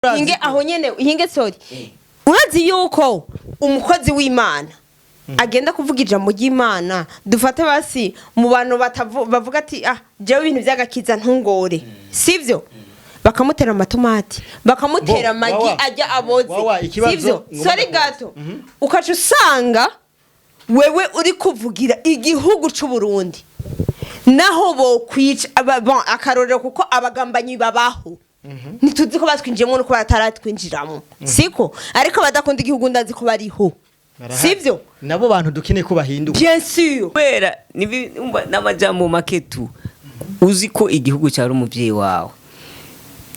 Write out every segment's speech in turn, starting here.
Inge aho nyene inge sorry. Urazi yuko umukozi w'Imana agenda kuvuga ijambo ry'Imana dufate basi mu bantu bavuga ati jewe ibintu byagakiza ntungore sivyo bakamutera amatomati bakamutera amagi ajya aboze sivyo sorry gato ukaca usanga wewe uri kuvugira igihugu c'u Burundi naho bo kwica akarorero kuko abagambanyi babaho nituzi ko batwinjiyemo nuko bataratwinjiramo siko ariko badakunda igihugu ndazi ko bariho sivyo nabo bantu dukeneye ko bahinduka bien sûr bera n'amajambo maketu uzi ko igihugu cyari umuvyeyi wawe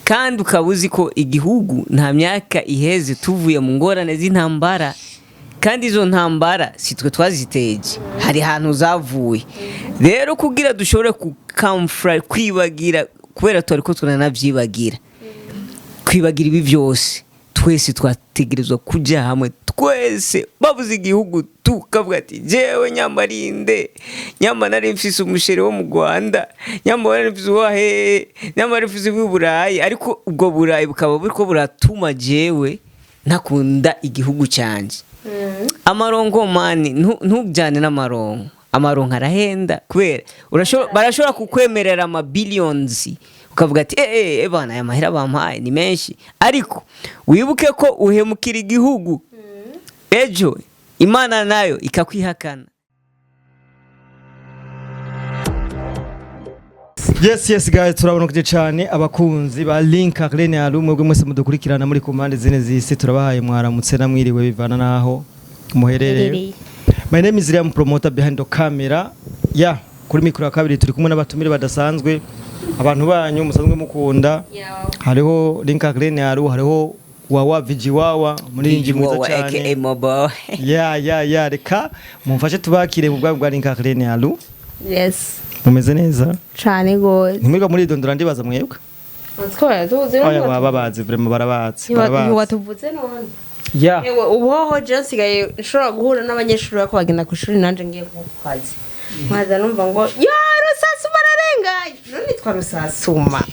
kandi ukabuzi ko igihugu nta myaka iheze tuvuye mu ngorane z'intambara kandi izo ntambara sitwe twaziteje hari hantu zavuye rero kugira dushobore kukamfra kwibagira kubera twari ko turanavyibagira kwibagira ibi byose twese twategerezwa kuja hamwe twese babuze igihugu tukavuga ati jewe nyambarinde nyamba nari mfise umusheri wo mu Rwanda nyamba nari mfise wahe nyamba nari mfise Burayi ariko ubwo Burayi bukaba buriko buratuma jewe ntakunda igihugu canje amarongo mani ntujyane n'amarongo amarongo arahenda kubera barashobora kukwemerera billions ukavuga ati bana aya mahera bampaye ni menshi ariko wibuke ko uhemukira igihugu ejo Imana nayo ikakwihakana. Yes guys turabonokije cyane abakunzi ba Kurikirana ALU mwebwe mwese mudukurikirana muri komande zine zisi turabahaye mwaramutse namwiriwe bivana naho muherereye. My name is Liam promoter behind the camera. Kuri mikro ya kabiri turi kumwe n'abatumire badasanzwe abantu banyu musanzwe mukunda. Hariho Kurikirana ALU hariho wawa vijiwawa muri inji mwiza cyane. Reka mumfashe tubakire mu bwa Kurikirana ALU. Yes. Mumeze neza cyane gose ntimwiga muri dondora ndibaza mwebwe twara tuze babazi vraiment barabazi watuvuze none yewe ubuho je sigaye nshobora guhura n'abanyeshuri bako bagenda ku ishuri nanje ngiye kukazi maza numva ngo rusasuma rarengaye none twa rusasuma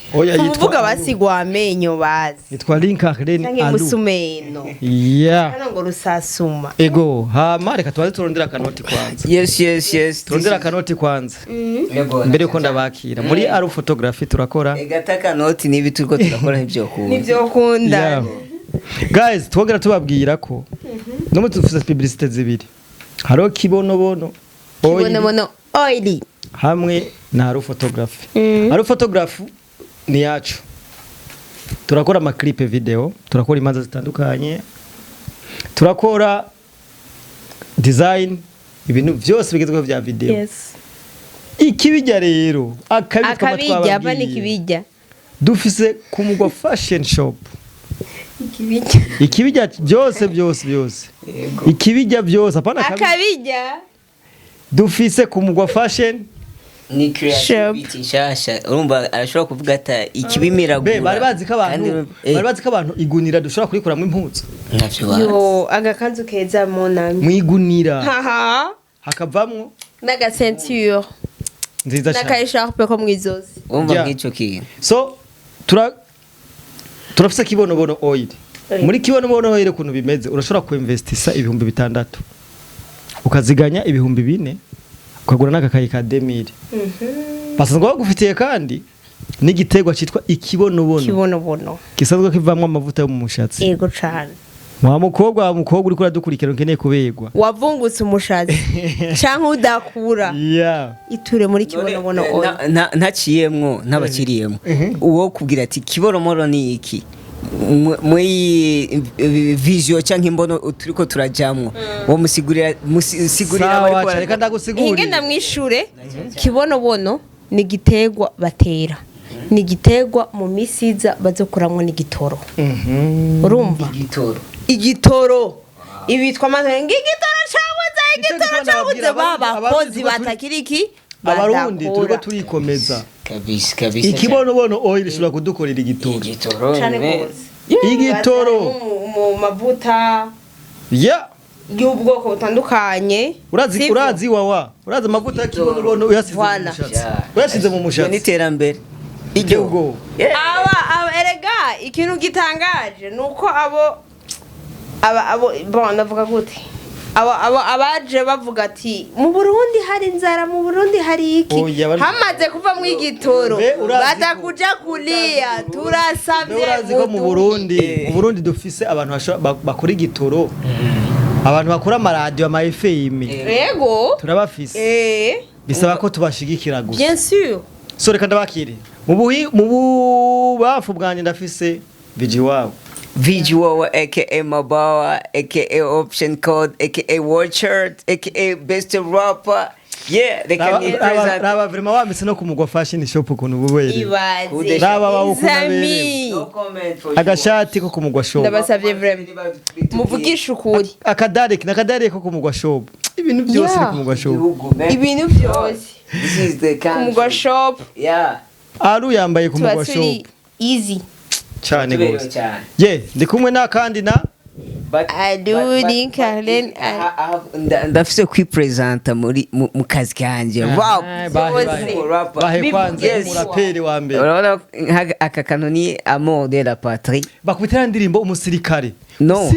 uvuga basigwa amenyo bazi nitwa Kurikirana ALU musumeno ngo rusasuma ego hama reka twaze turondera kanoti kwanza yes turondera kanoti kwanza mbere yuko ndabakira muri ALU photography turakora egata kanoti nibi turiko turakora nivyo kunda guys twogera tubabwira ko no mutufise publicité zibiri haro kibonobono oili hamwe na ALU photography ALU photography ni yacu turakora ama clip video turakora imanza zitandukanye turakora design ibintu byose bigezweho bya video ikibijya rero akabijya nikibijya dufise kumugwa fashion shop ikibijya byose ikibijya byose apana akabijya dufise kumugwa fashion ni creativity shasha urumva arashobora kuvuga ata ikibimiragura bari bazi ko abantu igunira dushobora kurikuramo impuzu yo agakanzu keza monami mwigunira hakavamwo naga ceinture nziza cyane naka echarpe ko mwizozi umva ngico kintu so turafise kibonobono oil muri kibonobono oil kuntu bimeze urashobora kuinvestisa 6,000 ukaziganya 4,000 ukagura n'akakayi ka 2000 basanzwe bagufitiye kandi n'igitegwa citwa ikibonobono gisanzwe kivamwe amavuta yo mu mushatsi yego cyane mukobwa uri kuri dukurikira nkeneye kubegwa wavungutse umushatsi canke udakura iture muri kibonobono ntaciyemwo ntabakiriyemwo uwo kubwira ati kibonobono ni iki muri vision canke imbono turiko turajamwo wo musigurira bari reka ndagusigurira ingenda mwishure kibonobono ni gitegwa batera ni gitegwa mu misiza bazokuramwo ni gitoro urumva igitoro ibitwa amazina igitoro cabuze babakozi batakiriki abarundi turiko turikomeza kabisa ikibonobono oil ishobora kudukorera igitoro cyane gose igitoro mu mavuta y'ubwoko butandukanye urazi amavuta y'ikibonobono uyasize mu mushatsi ni terambere igihugu erega ikintu gitangaje nuko abo bon navuga gute abaje bavuga ati mu Burundi hari inzara, mu Burundi hari iki, hamaze kuva mu igitoro batakuja kulia. Turasavye urazi ko mu Burundi dufise abantu bakora igitoro, abantu bakora amaradio ama FM, yego turabafise, bisaba ko tubashigikira gusa. Bien sûr. So reka ndabakire mu bafu bwanje ndafise Vijiwao aka Mabawa, aka Option Code, aka Watcher, aka Best Rapper. Yeah, they can represent. Raba vraiment wamise no kumugwa fashion shop ukuntu bubere. Ibaze. Raba bawukunda bere. No comment for Agashati ko kumugwa shop. Ndabasavye vraiment. Muvugisha ukuri. Akadare ko kumugwa shop. Ibintu byose ni kumugwa shop. Ibintu byose. This is the country. Kumugwa shop. Yeah. ALU yambaye kumugwa shop. Easy. Cyane gose. Ye, ndi kumwe nakandi na ALU ni Karen. Ndafise kwipresenta muri mu kazi kanje. Wow. Bahe kwanza umuraperi wa mbere. Urabona aka kanoni Amour de la Patrie. Bakubitira indirimbo umusirikare. No.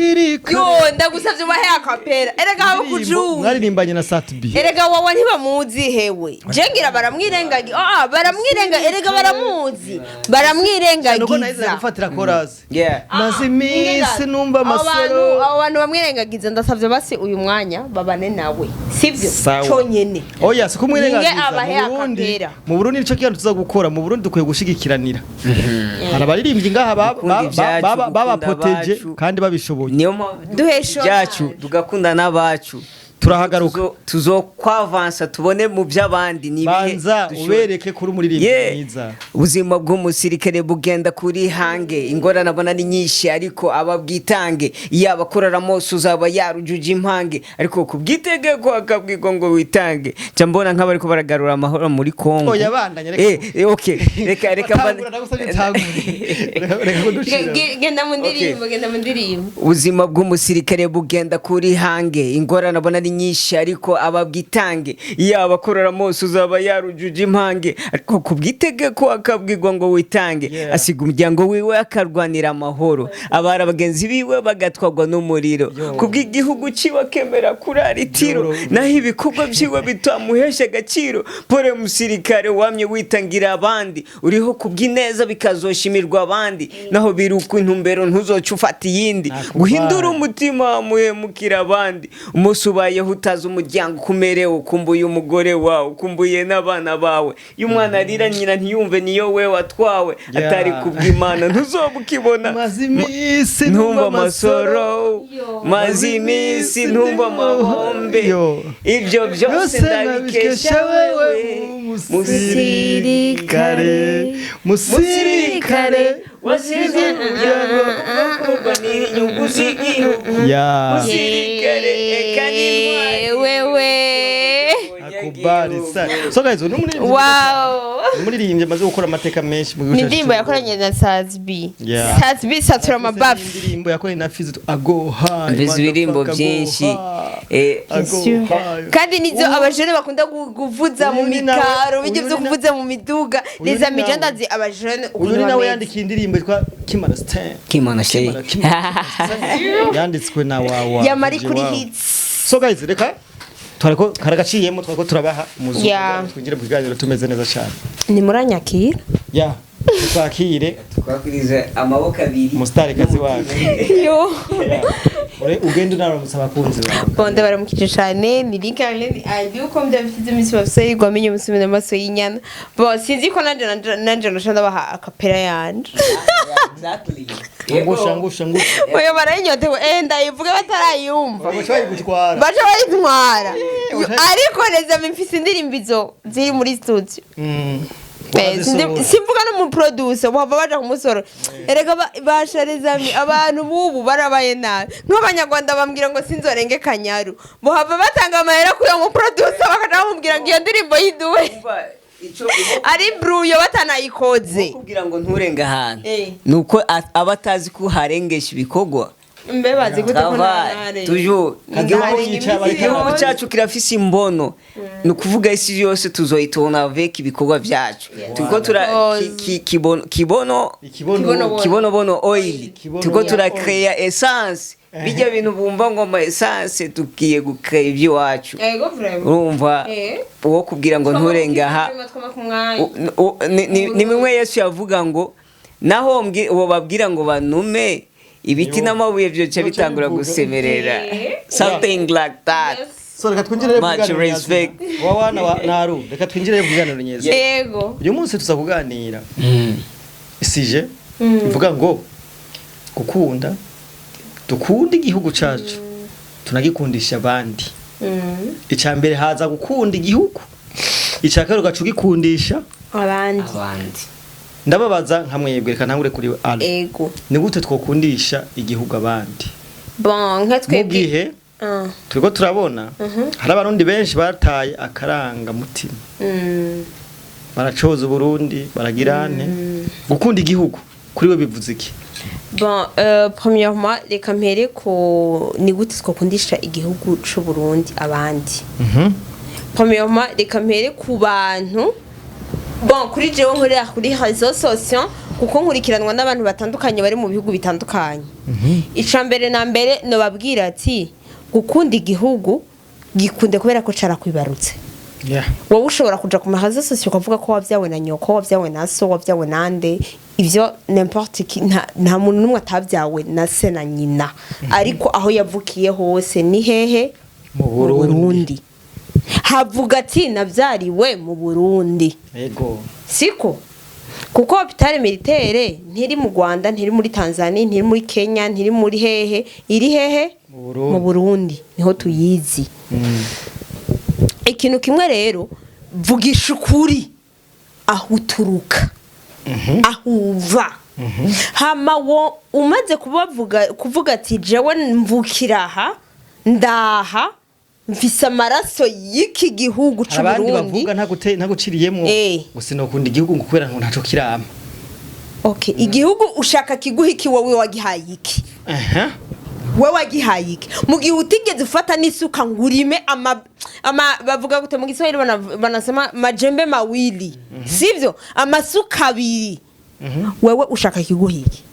Yo ndagusavye bahe akapera. Erega habo kuju. Mwarimbanye na Satbi. Erega wawa ntibamuzi hewe. Jengira baramwirengagiza. Baramwirenga erega baramuzi. Baramwirengagiza. Nuko nahize gufatira chorus. Yeah. Mazimisi numva amasero. Abantu bamwirengagiza ndasavye basi uyu mwanya babane nawe. Sivyo? Conyene. Oya sikumwirengagiza. Ninge abahe akapera. Mu Burundi nico kintu tuza gukora. Mu Burundi dukwiye gushigikiranira. Harabaririmbyi ngaha baba poteje kandi babishoboye. Niyo mpamvu duhesho byacu tugakunda n'abacu. Turahagaruka tuzokwavansa tubone mu by'abandi nibihe banza ubereke kuri umuririmbyi mwiza. Ubuzima bw'umusirikare bugenda kuri hange, ingorane abona ni nyinshi ariko ababwitange, yaba korara mose uzaba yarujuje impange, ariko kubwitegeko akabwirwa ngo witange. Cya mbona nk'abariko baragarura amahoro muri Kongo. Oya bandanye reka. Okay reka genda mu ndirimbo. Ubuzima bw'umusirikare bugenda kuri hange, ingorane abona ni nyinshi ariko ababwitange, yaba korora mose uzaba yarujuje impange, ariko kubwitegeko akabwirwa ngo witange. Asiga umuryango wiwe akarwanira amahoro, abara bagenzi biwe bagatwagwa n'umuriro, kubw'igihugu ciwe akemera kurara itiro, naho ibikorwa vyiwe bitamuhesha agaciro. Pore musirikare wamye witangira abandi, uriho kubw'ineza bikazoshimirwa abandi, naho biruka intumbero ntuzoca ufata iyindi, guhindura umutima muhemukira abandi. Umunsi ubayeho utazi umuryango kumerewe, ukumbuye umugore wawe, ukumbuye n'abana bawe. Iyo umwana arira nyina ntiyumve niyo we watwawe, atari kubw'Imana ntuzobukibona. Mazimisi ntumva amasoro, mazimisi ntumva amahombe, ibyo byose ndabikesha wewe musirikare wasize umuryango kurwanira inyungu z'igihugu. Musirikare wewe akubali sana. So guys, umuririmbyi maze gukora amateka menshi mu gihugu cyacu. Indirimbo yakoranye na Satbi. Satbi satura mabafu. Indirimbo yakoranye na Fizi agoha. Indirimbo byinshi. Kandi nizo abajene bakunda kuvuza mu mikaro, bijye byo kuvuza mu miduga. Neza mijandazi abajene ukuntu nawe yandikiye indirimbo yitwa Kimana Stay. Yanditswe na wawa. Yamari kuri hits. So guys, reka twariko karagaciyemo twariko turabaha umuzuko twinjire mu kiganiro tumeze neza cyane. Ni muranyakira? Twakire twakirize amaboko abiri mustari kazi wacu. Yo. Ugenda unaramutsa abakunzi bawe. Bonde baramukije cyane ni Karen. ALU ko ndabifite imisi bafise gwamenye umusumene amaso y'inyana. Bo sinzi ko nanje nashanda baha akapera yanje. Exactly. Ngusha. Oya barayinyotewe ndayivuga batarayumva. Bacha bayitwara. Ariko neza mfise indirimbizo ziri muri studio. Simvuga no mu producer bava baje kumusoro. Erega basharezami abantu bubu barabaye nabi. Nk'abanyarwanda bambwira ngo sinzorenge kanyaru. Bo hava batanga amahera kuri mu producer bakanamubwira ngo iyo ndirimbo yiduwe. Ari bruyo batanayikoze. Kugira ngo nturenga ahantu. Nuko abatazi ko harengesha ibikogwa. mbebazi gute ko Travail, nare toujours igihugu cyacu kirafise imbono ni ukuvuga isi yose tuzoyitora avec ibikorwa byacu turiko kibonobono oil turiko turakreya essence bijya bintu bumva ngo ama essence tugiye gukreya iby'iwacu urumva uwo kubwira ngo nturengaha ni mimwe Yesu yavuga ngo naho uwo babwira ngo banume ibiti n'amabuye byoce bitangura gusemerera something like that. So reka twinjire much respect wawana naru reka twinjire kuganira nyeze yego uyu munsi tuza kuganira sije mvuga ngo gukunda dukunda igihugu cacu tunagikundisha abandi icambere haza gukunda igihugu icakaro gacugikundisha abandi ndababaza nkamwebwe reka ntangure kuri ALU ego ni gute twokundisha igihugu abandi bon nkatwe mugihe turiko turabona hari abarundi benshi bataye akaranga mutima baracoza Burundi baragirane gukunda igihugu kuri we bivuze iki? Bon premièrement reka mpere ko ni gute twokundisha igihugu c'u Burundi abandi premièrement reka mpere ku bantu bon kuri jewe nkorera kuri réseaux sociaux kuko nkurikiranwa n'abantu batandukanye bari mu bihugu bitandukanye icambere na mbere no babwira ati gukunda igihugu gikunde kubera ko cara kwibarutse wowe ushobora kuja ku réseaux sociaux ukavuga ko wavyawe na nyoko wavyawe na so wavyawe nande ivyo n'importe qui nta muntu numwe atavyawe na se na nyina ariko aho yavukiye hose ni hehe mu Burundi havuga ati navyariwe mu Burundi yego siko kuko hôpital militaire ntiri mu Rwanda ntiri muri Tanzania ntiri muri Kenya ntiri muri hehe iri hehe mu Burundi niho tuyizi ikintu kimwe rero vugisha ukuri aho uturuka aho uva hama wo umaze kuvuga ati jewe mvukiraha ndaha mfise amaraso y'iki gihugu c'u Burundi abandi bavuga ntaguciriyemo gusa no kunda igihugu ngo kubera ngo ntaco kirama okay igihugu ushaka kiguhiki wowe wagihaye iki wewe wagihaye iki mu gihe utigeze ufata n'isuka ngurime ama bavuga gute mu Giswahili banasema majembe mawili sivyo amasuka abiri wewe ushaka kiguhiki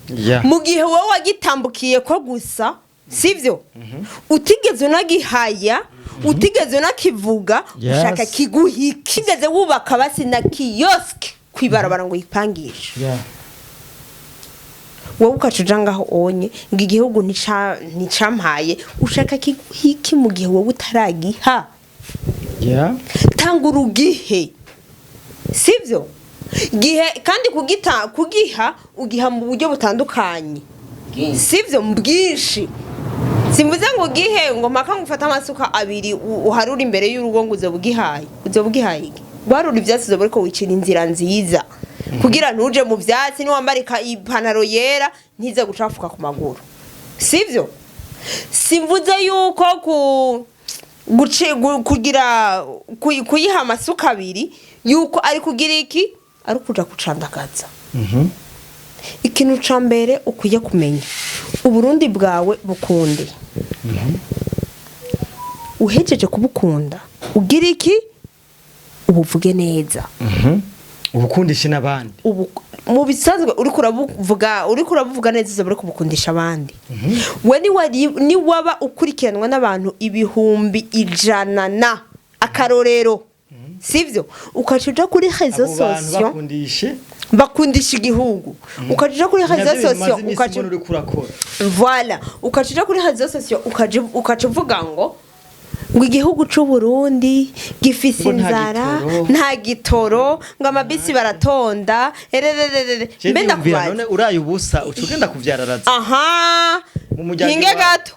mu gihe wewe wagitambukiye ko gusa sivyo utigeze unagihaya utigeze unakivuga ushaka kiguhiki kigeze wubaka basi na kiosk kwibarabara ngo yipangisha wowe ukacuja ngaho onye ngo igihugu nticampaye ushaka kiguhiki mu gihe wowe utaragiha tanga urugihe sivyo gihe kandi kugiha ugiha mu buryo butandukanye sivyo mbwinshi simvuze ngo gihe ngo mpaka ngufata amasuka abiri uharura imbere y'urugo ngo uzobugihaye gwarura ivyatsi zoboreko wicira inzira nziza kugira ntuje mu vyatsi ni wambarika ipantaro yera ntize gucafuka ku maguru sivyo simvuze yuko kugira kuyiha amasuka abiri yuko ari kugira iki ari kuja kucandagaza ikintu ca mbere ukwiye kumenya uburundi bwawe bukunde uhejeje kubukunda ugira iki ubuvuge neza ubukundisha n'abandi mu bisanzwe uri kurabuvuga neza zo bari kubukundisha abandi we ni waba ukurikiranwa n'abantu ibihumbi 100 na akarorero sivyo ukacuja kuri réseaux sociaux bakundisha igihugu ukacuja kuri réseaux sociaux voilà ukacuja kuri réseaux sociaux ukacuvuga ngo igihugu c'u Burundi gifise inzara nta gitoro ngo amabisi baratonda mbe ndakubaza none uraye ubusa ucugenda kuvyararaza hinge gato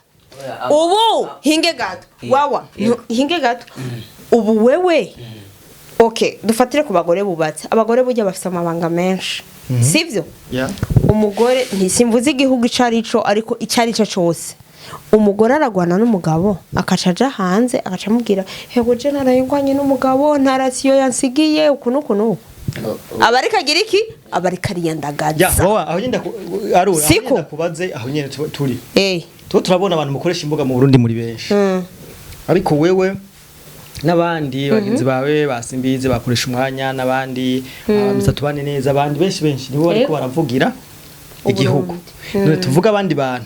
ubu hinge gato wawa hinge gato ubu wewe okay dufatire ku bagore bubatse abagore burya bafite amabanga menshi sivyo umugore ntisimvuze igihugu icarico ariko icarico cose umugore aragwana n'umugabo akacaja hanze akacamubwira hego je narayingwanye n'umugabo ntarasiyo yansigiye ukunukuno abarika gira iki abarika riyandagaza aho nyenda arura nyenda kubaze aho nyene turi to turabona abantu mukoresha imbuga mu Burundi muri benshi ariko wewe n'abandi bagenzi bawe basimbize bakoresha umwanya n'abandi tubane neza abandi benshi nibo bariko baravugira igihugu none tuvuga abandi bantu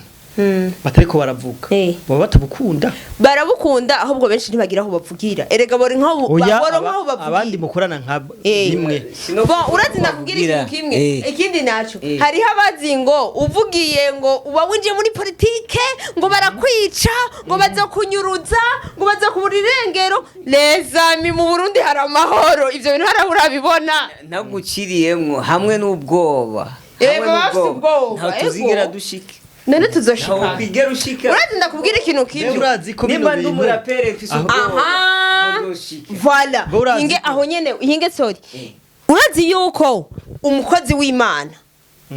batariko baravuga baba batabukunda barabukunda ahubwo benshi ntibagira aho bavugira erega bori nkaho bavugira abandi mukorana nka bimwe bon urazi nakubwira ikintu kimwe ikindi naco hari abazi ngo uvugiye ngo uba winjiye muri politike ngo barakwica ngo bazokunyuruza ngo bazokubura irengero lezami mu Burundi hari amahoro ivyo bintu harabibona naguciriyemwo hamwe n'ubwoba ntaho tuzigera dushike none tuzoshika urazi ndakubwira ikintu kimwe nimba ndi umurapere mfise ubwoba voilà inge aho nyene inge sorry urazi yuko umukozi w'Imana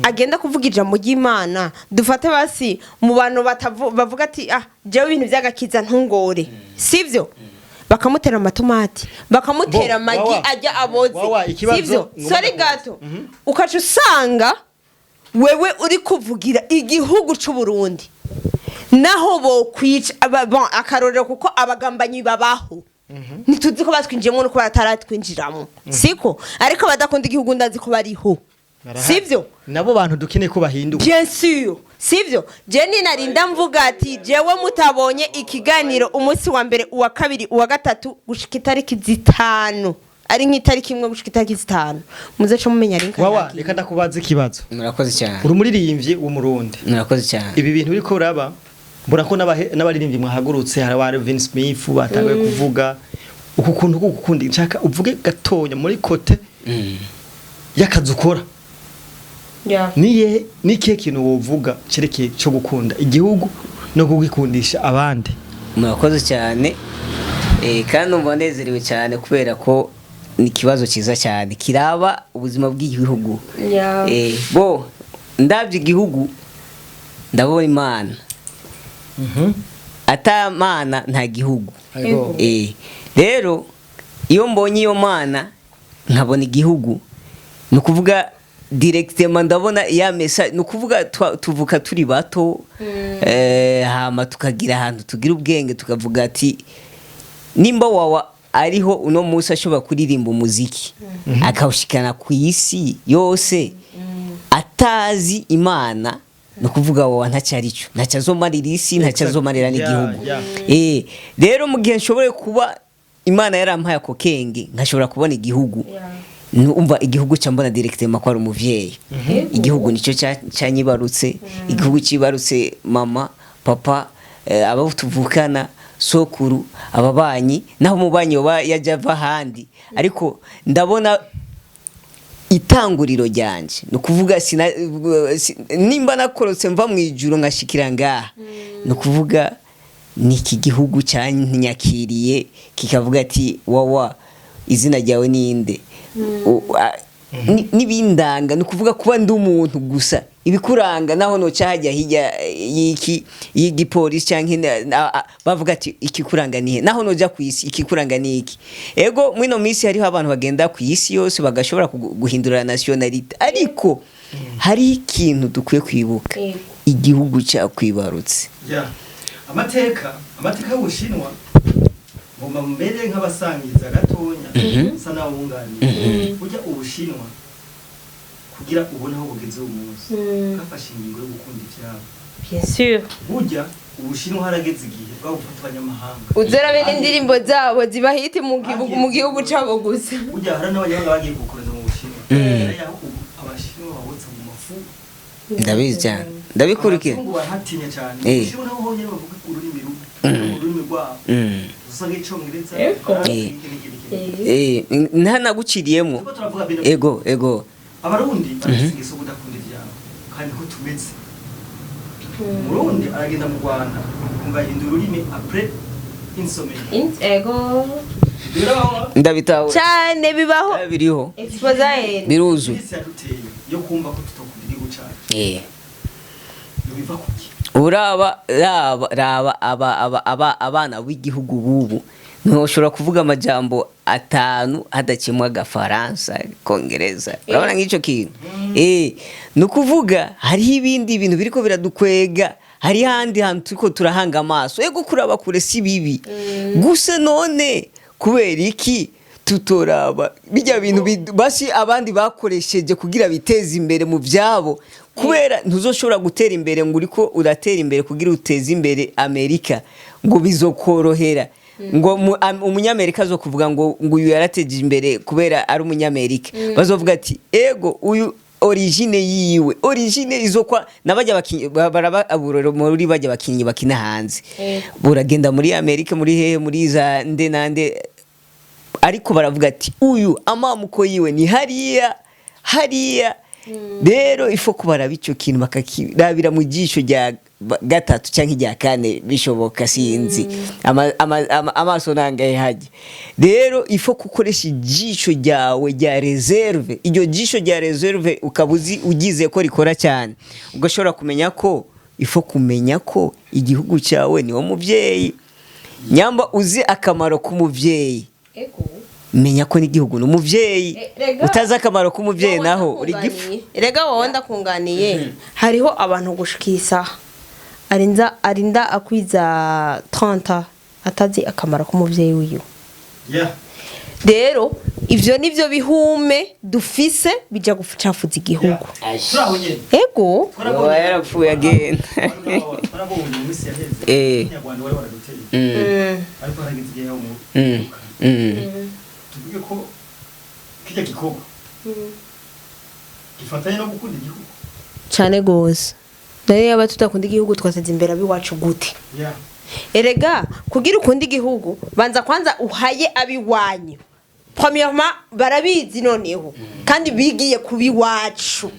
agenda kuvuga ijambo ry'Imana dufate basi mu bantu bavuga ati jewe ibintu byagakiza ntungore sivyo bakamutera amatomati bakamutera amagi ajya aboze sivyo sorry gato ukaca usanga wewe uri kuvugira igihugu c'u Burundi naho bo kwica akarorero kuko abagambanyi babaho nituzi ko batwinjiyemo nuko bataratwinjiramo siko ariko badakunda igihugu ndazi ko bariho sivyo nabo bantu dukeneye ko bahinduka bien sûr sivyo Jenny narinda mvuga ati jewe mutabonye ikiganiro umunsi wa mbere uwa kabiri uwa gatatu gushika itariki zitanu ari nk'itariki imwe gushika itariki zitanu muze cyo mumenya rinka wawa reka ndakubaza ikibazo murakoze cyane uri umuririmbyi w'umurundi murakoze cyane ibi bintu biriko uraba mbura ko n'abaririmbyi mwahagurutse hari wa Vince Smith batangaye kuvuga uku kuntu gukunda nshaka uvuge gatonya muri kote y'akazi ukora ni kihe kintu wovuga cerekeye cyo gukunda igihugu no kugikundisha abandi murakoze cyane kandi umbonezerewe cyane kubera ko ni kibazo cyiza cyane kiraba ubuzima bw'igihugu bo ndabye igihugu ndabona Imana atamana nta gihugu rero iyo mbonye iyo mana nkabona igihugu nukuvuga directement ndabona ya message nukuvuga tuvuka turi bato hama tukagira ahantu tugira ubwenge tukavuga ati nimba wawa ariho uno musa ashobora kuririmba umuziki akawushikana ku isi yose atazi Imana nukuvuga wawa ntacyarico ntacyazomarira isi ntacyazomarira n'igihugu rero mu gihe nshobore kuba Imana yarampaye ako kenge nkashobora kubona igihugu umva igihugu cyambona directement ko ari umuvyeyi igihugu nico cyanyibarutse igihugu cibarutse mama papa abo tuvukana sokuru ababanyi naho mubanyi yaje ava handi ariko ndabona itanguriro ryanje nukuvuga nimba nakorotse mva mu ijuru nkashikira ngaha nukuvuga niki gihugu cyanyakiriye kikavuga ati wawa izina ryawe ninde nibindanga nukuvuga kuba ndi umuntu gusa ibikuranga naho no cyajya hirya y'igipolisi cyangwa bavuga ati ikikuranga nihe naho no jya ku isi ikikuranga niki ego mwino minsi hariho abantu bagenda ku isi yose bagashobora guhindura nationality ariko hari ikintu dukwiye kwibuka igihugu cyakwibarutse amateka y'Ubushinwa ngoma mbere nk'abasangiza gatonya sana wunganiye ujya Ubushinwa kugira ubone aho bugeze umunsi kafashe ingingo yo gukunda icyabo bien sûr burya Ubushinwa harageze igihe bwagufata abanyamahanga uzera bene indirimbo zabo zibahite mu gihugu cabo gusa burya hari n'abanyamahanga bagiye gukoreza mu Bushinwa abashinwa babotse mu mafu ndabizi cyane ndabikurikira ngo baratinya cyane Ubushinwa naho honyine bavuga ururimi rwabo usanga icongereza ntanaguciriyemo ego abarundi barasigiye kudakunda ibyabo kandi ko tumeze umurundi aragenda mu Rwanda ngahindura ururimi après insomnie ego ndabitaho cyane bibaho biriho exposaire biruzu yo kumva ko tutokunda igihugu cyacu biva kuki abana b'igihugu bubu ntushobora kuvuga amajambo atanu hadakemwa agafaransa kongereza urabona nk'icyo kintu nukuvuga hariho ibindi bintu biriko biradukwega hari handi hantu turiko turahanga amaso ego kuraba kure si bibi gusa none kubera iki tutoraba bijya bintu basi abandi bakoresheje kugira biteze imbere mu vyabo kubera ntuzoshobora gutera imbere ngo uriko uratera imbere kugira uteze imbere Amerika ngo bizokorohera ngo umunyamerika zo kuvuga ngo uyu yarateje imbere kubera ari umunyamerika bazovuga ati ego uyu origine yiwe origine izokwa nabajya bakinyi baraba aburoro muri bajya bakinyi bakina hanze buragenda muri Amerika muri hehe muri za nde nande ariko baravuga ati uyu amamuko yiwe ni hariya rero ifo kubara bico kintu bakakirabira mu jisho rya gatatu canke rya kane bishoboka sinzi amaso nangaye haje rero ifo kukoresha ijisho ryawe rya reserve iryo jisho rya reserve ukabuzi ugize ko rikora cyane ugashobora kumenya ko ifo kumenya ko igihugu cyawe ni wo muvyeyi nyamba uzi akamaro k'umuvyeyi menya ko n'igihugu n'umuvyeyi utaza akamaro k'umuvyeyi naho uri gifu rega wowe ndakunganiye hariho abantu gushikisa arinda akwiza 30 atazi akamaro k'umuvyeyi wiwe rero ivyo nivyo bihume dufise bija gucafuza igihugu ego yarapfuye agenda tuvuge ko kijya gikorwa gifatanye no gukunda igihugu cyane gose nayo yaba tudakunda igihugu twaseze imbere abiwacu gute erega kugira ukunda igihugu banza kwanza uhaye abiwanyu premièrement barabizi noneho kandi bigiye kubiwacu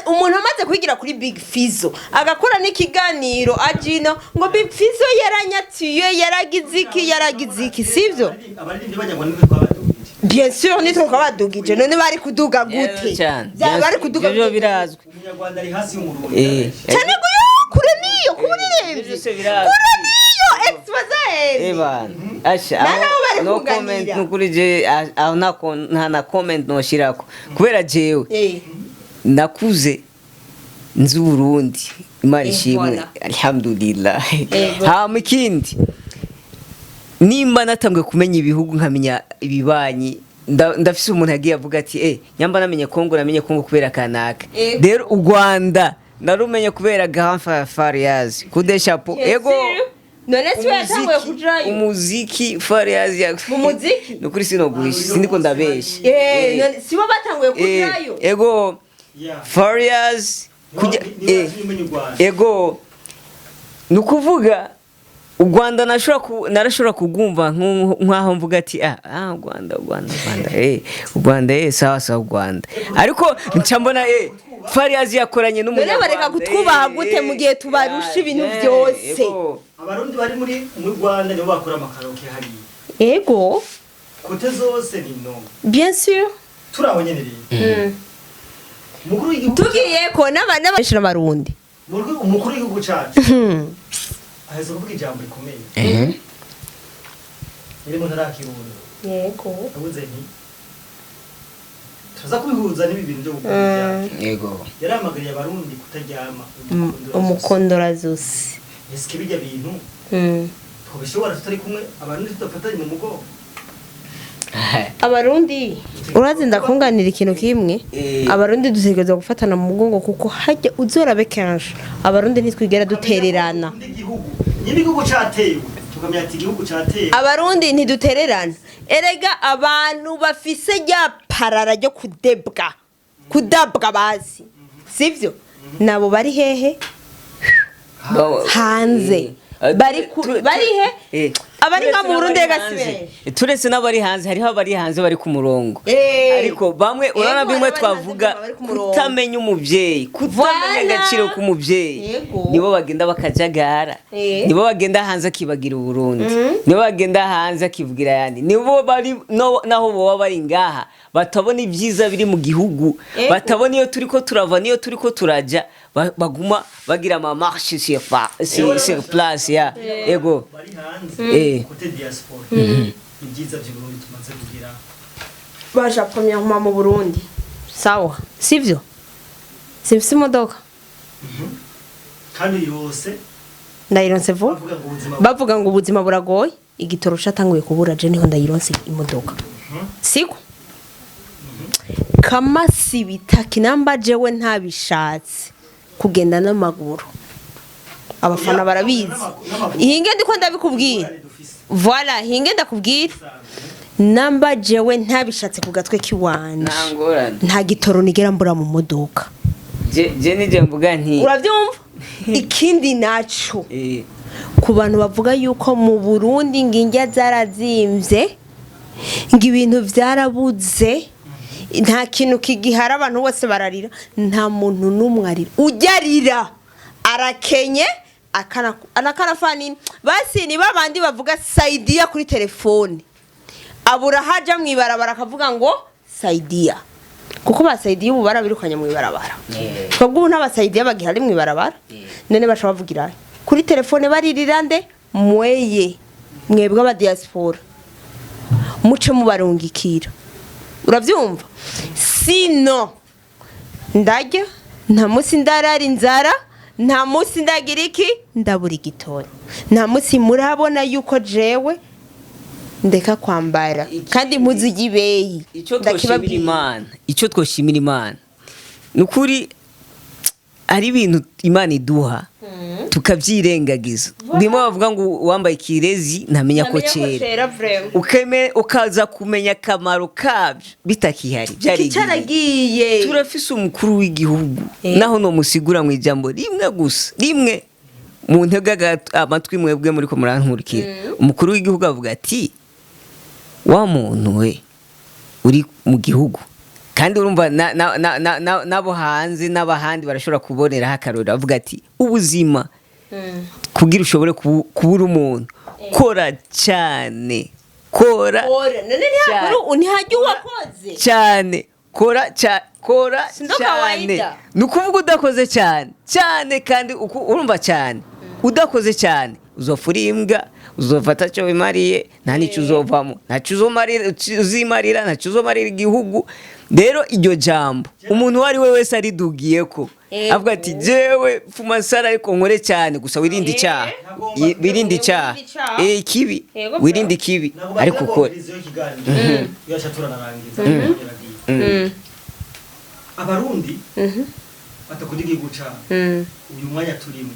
umuntu amaze kwigira kuri Big Fizzo agakora n'ikiganiro ajino ngo Big Fizzo yaranyatiye yaragize iki sivyo bien sûr nitwe twabadugije none bari kuduga gute bari kuduga byo birazwe umunyarwanda ari hasi y'umurundi cyane kure niyo kubiremvye kure niyo exposer asha no comment nukurije aho nta comment no shirako kubera jewe nakuze nzi Burundi imana ishimwe alhamdulillah hama ikindi nimba natambwe kumenya ibihugu nkamenya ibibanyi ndafise umuntu yagiye avuga ati nyamba namenye Kongo kubera kanaka rero u Rwanda narumenye kubera Gahanfa Fariaz kude chapeau ego none si yatanguye kujayo umuziki Fariaz mu muziki nukuri sinogurisha sindiko ndabesha none sibo batanguye kujayo ego Fariaz ego nukuvuga u Rwanda narashobora kugumva nk'aho mvuga ati u Rwanda sawa u Rwanda ariko nca mbona Fariaz yakoranye n'umunyarwanda bareka kutwubaha gute mu gihe tubarusha ibintu byose abarundi bari muri Rwanda nibo bakora amakaroke hariya ego kote zose ni no bien sûr turabonye rero umukuru w'igihugu tugiye ko n'abashira abarundi umukuru w'igihugu cyacu aheza kuvuga ijambo rikomeye irimo ntarakirundo yego abuze nti tuza kubihuza n'ibi bintu byo gukora yego yaramagariye abarundi kutaryama umukondorazosi ese bijya bintu twabishobora tutari kumwe abarundi tudafatanye mu mugongo abarundi urazi ndakunganira ikintu kimwe abarundi dutegerezwa gufatana mu mugongo kuko hajya uzorabe kenshi abarundi ntitwigera dutererana n'igihugu cyatewe tukamenya ati igihugu cyatewe abarundi ntidutererana erega abantu bafise rya parara ryo kudabwa bazi sivyo nabo bari hehe hanze bari he abari nka mu Burundi gasibere turetse n'abari hanze hariho abari hanze bari ku murongo ariko bamwe urana bimwe twavuga kutamenya umuvyeyi kutamenya agaciro k'umuvyeyi nibo bagenda bakajagara nibo bagenda hanze akibagira Burundi nibo bagenda hanze akivugira yani nibo bari naho bo bari ngaha batabona ibyiza biri mu gihugu batabona iyo turiko turava niyo turiko turaja baguma bagira ama marche sur place ya ego bari hanze kote diaspora ibyiza by'Uburundi tumaze kugira baje premièrement mu Burundi sawa sivyo sivyo imodoka kandi yose ndayironse vuba bavuga ngo ubuzima buragoye igitoro cyatanguye kubura je niho ndayironse imodoka siko kama sibita kinamba jewe ntabishatse kugenda n'amaguru abafana barabizi ihinge ndiko ndabikubwira voilà hinge ndakubwira namba jewe ntabishatse ku gatwe kiwanje nta gitoro nigera mbura mu modoka je nije mvuga nti uravyumva ikindi naco ku bantu bavuga yuko mu Burundi nginjya zarazimvye ngo ibintu vyarabuze nta kintu kigihara abantu bose bararira nta muntu numwe arira ujarira arakenye anakarafani basi ni babandi bavuga saidia kuri telefone abura haja mwibarabara akavuga ngo saidia kuko basaidia ubu barabirukanye mwibarabara twebwe ubu ntabasaidia bagihari mwibarabara nene basha bavugira kuri telefone baririra nde mwebwe aba diaspora muce mubarungikira uravyumva sino ndarya nta musi ndarara inzara nta musi ndagira iki ndabura igitoro nta musi murabona yuko jewe ndeka kwambara kandi impuzu y'ibeyi icyo twoshimira imana nukuri ari ibintu imana iduha tukavyirengagiza ndimo bavuga ngo wambaye kirezi ntamenya ko cera ukaza kumenya kamaro kabyo bitakihari byari turafise umukuru w'igihugu naho no musigura mu ijambo rimwe gusa rimwe mu ntega amatwi mwebwe muri ko murankurikira umukuru w'igihugu avuga ati wa muntu we uri mu gihugu kandi urumva nabo hanze n'abahandi barashobora kubonera hakarura avuga ati ubuzima kugira ushobore kubura umuntu kora cyane kora cyane kora cyane nukuvuga udakoze cyane kandi urumva cyane udakoze cyane uzofura imbwa uzofata cyo bimariye nta nicyo uzovamo ntacyo uzimarira ntacyo uzomarira igihugu rero iryo jambo umuntu wari we wese aridugiye ko avuga ati jewe fumasara ariko nkore cyane gusa wirinde icyaha kibi wirinde kibi ariko ukore abarundi batakunda igihugu cyabo uyu mwanya turimo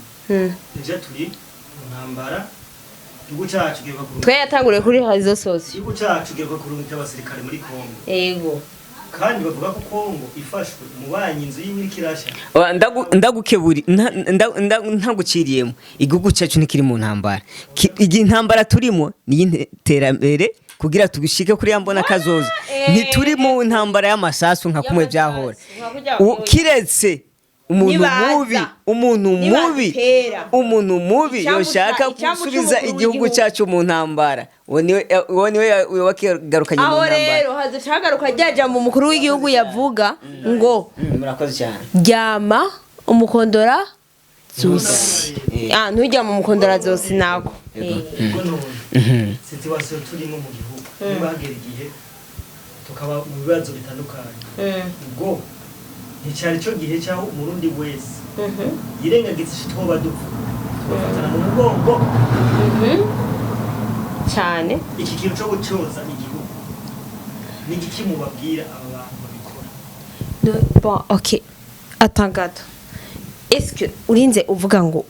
ejo turi mu ntambara igihugu cyacu giye bakuru twe yatanguriye kuri hazo sose igihugu cyacu giye bakurungita abasirikare muri Kongo yego kandi bavuga ko Kongo ifashwe umubanyi inzu y'imikirasha ndagukeburi ntagukiriyemo igihugu cyacu nikiri mu ntambara igi ntambara turimo ni interambere kugira tugishike kuri yambona kazoza ntituri mu ntambara y'amasasu nka kumwe byahora kiretse umuntu mubi yoshaka gusubiza igihugu cyacu mu ntambara uwo niwe wakigarukanye mu ntambara aho rero hazicagaruka ryaja mu mukuru w'igihugu yavuga ngo murakoze cyane ryama umukondora zose ntujya mu mukondora zose nako situation turimo mu gihugu nibagera igihe tukaba mu bibazo bitandukanye ubwo nticyari cyo gihe cyaho umurundi wese yirengagiza twoba dupfa tubafatana mu mugongo cyane iki kintu cyo gucoza igihugu n'igiki mubabwira aba bantu babikora okay atangata est-ce urinze uvuga ngo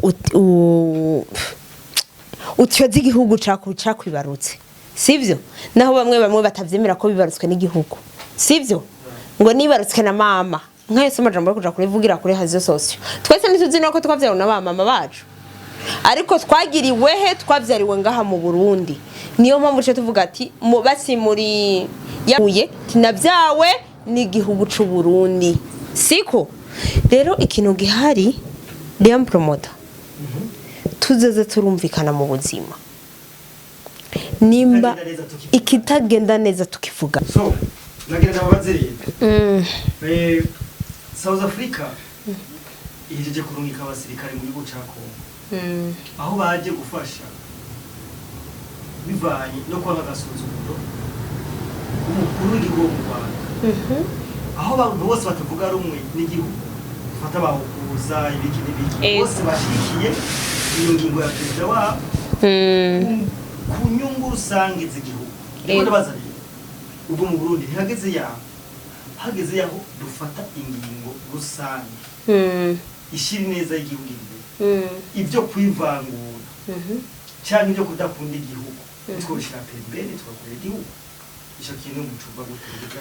utyoza igihugu cakwibarutse sivyo naho bamwe batavyemera ko bibarutswe n'igihugu sivyo ngo nibarutswe na mama nkayese amajambo yo kuja kurivugira kuri hazo sosio twese ntituzi nako twavyarwa na mama bacu ariko twagiriwehe twavyariwe ngaha mu Burundi niyo mpamvu cyo tuvuga ati basi muri yahuye tinavyawe n'igihugu c'u Burundi siko rero ikintu gihari Liam promoter tuzeze turumvikana mu buzima nimba ikitagenda neza tukivuga so nagenda babaziriye South Africa ihejeje kurungika abasirikare mu gihugu cya Kongo aho baje gufasha bivanye no kwanga gasuzuguro umukuru w'igihugu mu Rwanda aho abantu bose batavuga rumwe n'igihugu fata bawukura kwivuza ibiki n'ibiki bose bashikiye iyo ngingo ya perezida wabo ku nyungu rusange z'igihugu ndiko ndabazaniye ubwo mu Burundi hageze yaho dufata ingingo rusange ishiri neza y'igihugu imbere ibyo kwivangura cyangwa ibyo kudakunda igihugu twobishira pembeni twakora igihugu ico kintu mucuba gutegeka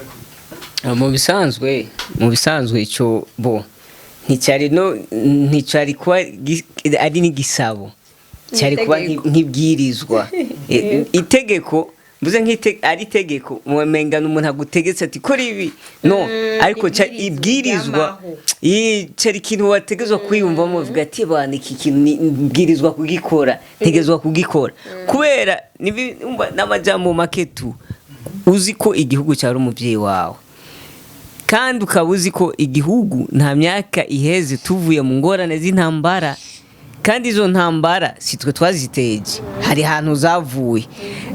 mu bisanzwe ico bo nticyari kuba ari n'igisabo cyari kuba nk'ibwirizwa itegeko mvuze ari itegeko mumengana umuntu agutegetse ati kora ibi no ariko ibwirizwa cyari ikintu wategezwa kwiyumvamo uvuga ati bana iki kintu mbwirizwa kugikora ntegezwa kugikora kubera n'amajambo maketu uzi ko igihugu cyari umubyeyi wawe kandi ukaba uzi ko igihugu nta myaka iheze tuvuye mu ngorane z'intambara kandi izo ntambara si twe twaziteje hari ahantu zavuye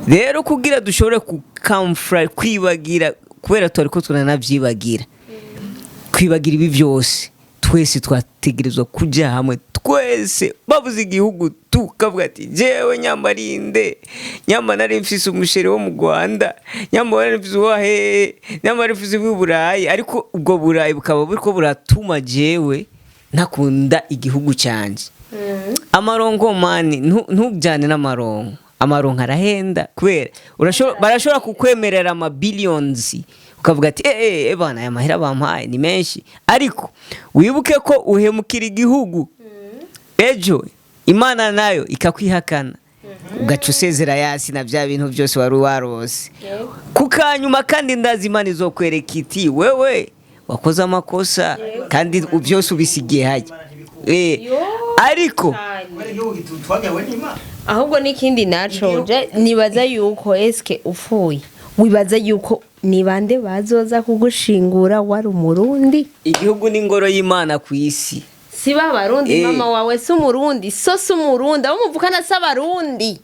rero kugira dushobore kukamfura kwibagira kubera twari ko turanabyibagira kwibagira ibi byose twese twategerezwa kujya hamwe twese babuze igihugu tukavuga ati jewe nyambarinde nyamba nari mfise umusheri wo mu Rwanda nyamba nari mfise wahe nyamba nari mfise Burayi ariko ubwo Burayi bukaba buriko buratuma jewe ntakunda igihugu cyanje amarongo mani ntujyane amarongo arahenda kubera barashobora kukwemerera billions ukavuga ati bana aya mahera bampaye ni menshi ariko wibuke ko uhemukira igihugu ejo Imana nayo ikakwihakana ugaca usezera yasi na bya bintu byose wari warose kukanyuma kandi ndazi Imana izokwereka iti wewe wakoze amakosa kandi byose ubisigiye haje ariko ahubwo n'ikindi naco nibaza yuko eske ufuye wibaza yuko ni bande bazoza kugushingura wari umurundi igihugu n'ingoro y'Imana ku isi si babarundi mama wawe si umurundi so si umurundi abo muvukana si abarundi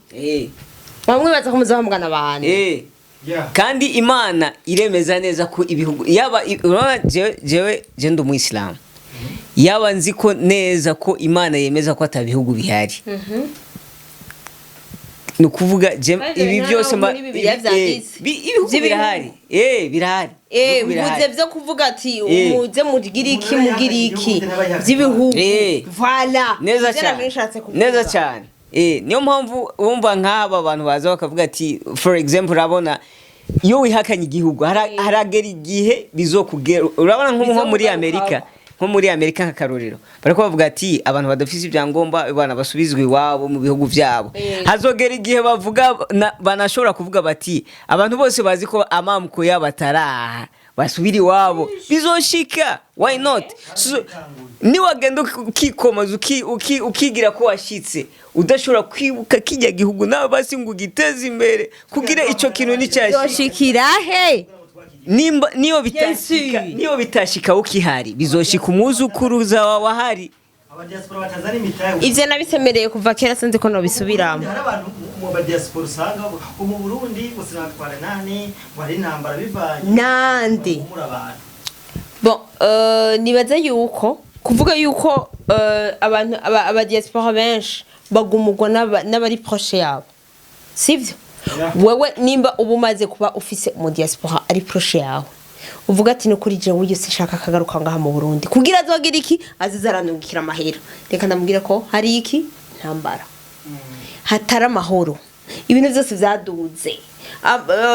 bamwe baza kumuzahambwana abantu kandi Imana iremeza neza ko ibihugu yaba jewe ndi umuyisilamu yaba nzi ko neza ko Imana yemeza ko atabihugu bihari nukuvuga ibi byose ibihugu birahari birahari bivuze byo kuvuga ati umuze mugiriki by'ibihugu voilà neza cyane niyo mpamvu wumva nk'aba abantu baza bakavuga ati for example urabona iyo wihakanye igihugu haragera igihe bizokugera urabona nko muri Amerika nk'akarorero bariko bavuga ati abantu badafise ibyangombwa bana basubizwe iwabo mu bihugu byabo hazogera igihe bavuga banashobora kuvuga bati abantu bose bazi ko amamuko y'abataraha basubira iwabo bizoshika why not ni wagenda ukikomaza ukigira ko washitse udashobora kwibuka kijya gihugu nawe basi ngo giteze imbere kugira ico kintu nicyashikira he niyo bitashika ukihari bizoshika umuzukuruza wawe ahari ivyo nabisemereye kuva kera sinzi ko no bisubiramo hari abantu mu diaspora usanga mu Burundi gusinatwara nani wari intambara bivanye nande bon nibaza yuko kuvuga yuko abantu aba diaspora benshi bagumugwa n'abari proche yabo sivyo wewe nimba ubumaze kuba ufise mu diaspora ari proche yawe uvuga ati no kuri je wuye sishaka kagaruka ngaha mu Burundi kugira azogira iki azizaranungikira amahera reka ndamubwira ko hari iki ntambara hatara amahoro ibintu byose byaduze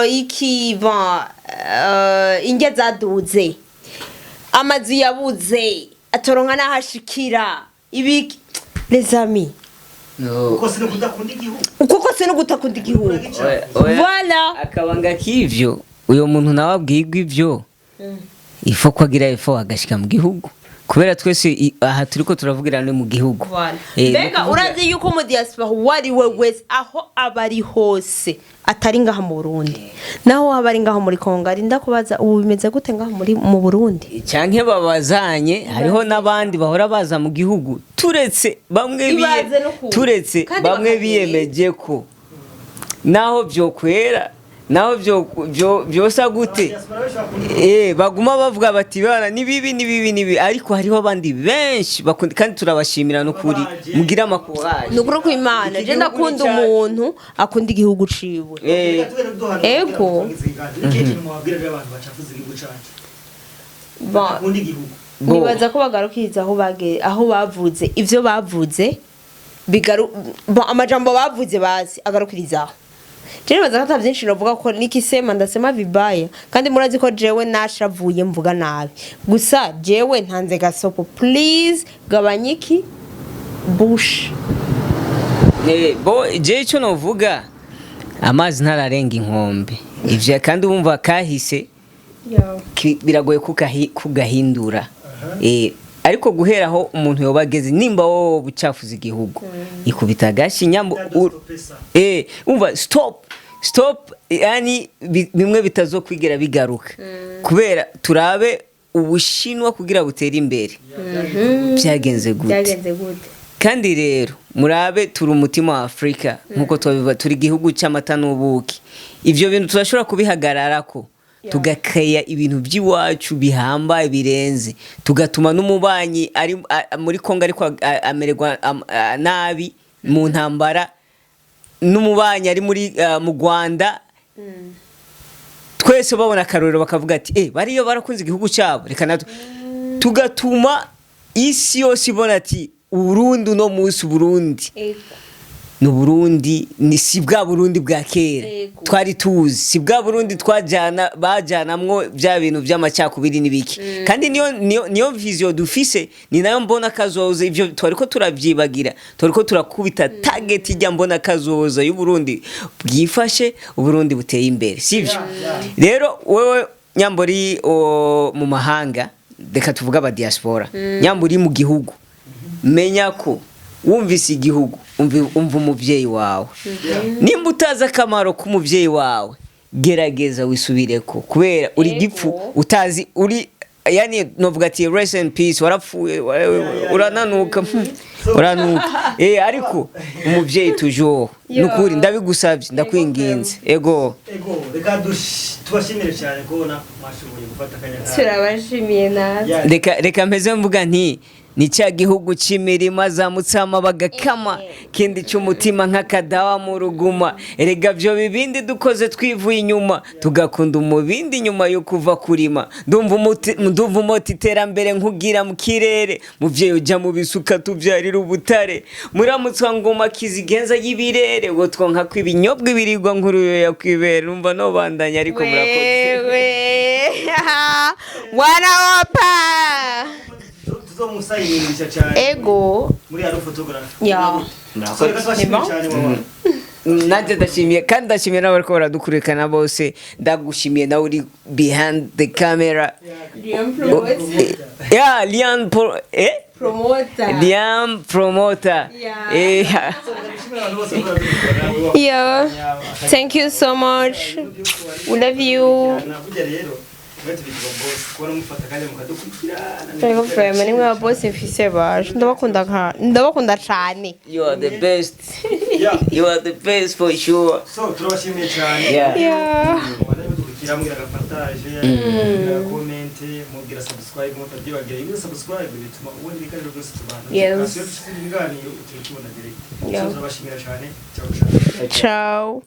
iki inge zaduze amazi yabuze atoronka nahashikira ibiki les amis uko se no kudakunda igihugu voilà akabanga k'ivyo uyo muntu nawe abwirwa ivyo ifo kwagira ifo agashika mu gihugu kubera twese aha turiko turavugira no mu gihugu mbega urazi yuko mu diaspora wari we wese aho abari hose atari ngaha mu Burundi naho abari ngaha muri Kongo ari ndakubaza ubu bimeze gute ngaha mu Burundi canke babazanye hariho nabandi bahora baza mu gihugu turetse bamwe biyemeje ko naho byo kwera naho byosa gute baguma bavuga bati bana ni bibi ariko hariho abandi benshi bakunda kandi turabashimira no kuri mugira amakuraje nukuri ko Imana je ndakunda umuntu akunda igihugu ciwe ego nibaza ko bagarukiriza aho bavuze ivyo bavuze amajambo bavuze bazi agarukirizaho jewe baza kata byinshi novuga ko nikisema ndasema vibaya kandi murazi ko jewe nashavuye mvuga nabi gusa jewe ntanze gasopo please gabanyiki bush bo je cyo novuga amazi ntararenga inkombe ivyo kandi umva kahise biragoye kugahindura ariko guheraho umuntu yobageze nimba wo bucafuza igihugu ikubita gashi nyambo umva stop yani bimwe bitazokwigera bigaruka kubera turabe ubushinwa kugira butera imbere byagenze gute kandi rero murabe turi umutima wa Afrika nkuko twabiva turi igihugu cy'amata n'ubuki ivyo bintu turashobora kubihagararako tugakaya ibintu by'iwacu bihambaye birenze tugatuma n'umubanyi ari muri Kongo ariko amererwa nabi mu ntambara n'umubanyi ari muri mu Rwanda twese babona karorero bakavuga ati bariyo barakunze igihugu cyabo reka nato tugatuma isi yose ibona ati Burundi no musi Burundi no Burundi ni si bwa Burundi bwa kera twari tuzi si bwa Burundi twajana bajanamwo bya bintu by'amacakubiri nibiki kandi niyo vision dufise ni nayo mbona kazoza ivyo twariko turavyibagira twariko turakubita target ijya mbona kazoza y'u Burundi bwifashe Burundi buteye imbere sivyo rero wewe nyambori mu mahanga reka tuvuga aba diaspora nyambori mu gihugu menya ko wumvise igihugu umva umuvyeyi wawe nimba utaza akamaro k'umuvyeyi wawe gerageza wisubireko kubera uri gipfu utazi uri yani novuga ati rest in peace warapfuye urananuka ariko umuvyeyi toujours nukuri ndabigusavye ndakwinginze ego reka tubashimire cyane ko mwashoboye gufata akanya turabashimiye nazo reka mpeze mvuga nti ni cya gihugu cy'imirima za mutsama bagakama kindi cy'umutima nk'akadawa mu ruguma erega byo bibindi dukoze twivuye inyuma tugakunda umubindi nyuma yo kuva kurima ndumva umoti iterambere nkugira mu kirere muvyeyi ujya mu bisuka tubyarira ubutare muramutswa ngoma kizigenza y'ibirere ngo twonka kwibinyobwa ibirirwa nkuruyo yakwibera numva no bandanya ariko murakoze wapa tuzomusayingisha cyane ego muri aro photography Nanje ndashimiye kandi ndashimiye nawe ko baradukurikana bose ndagushimiye nawe uri behind the camera Lian promoter thank you so much we love you nimwe boss mfise baje ndabakunda cyane you are the best you are the best for sure so turabashimiye cyane dukurikira mugira agapartage comment mugira subscribe mutagibagira iyo subscribe bituma ubona ibiganiro byose tubana kandi iyo tubiganiro tubona direct turabashimira cyane ciao ciao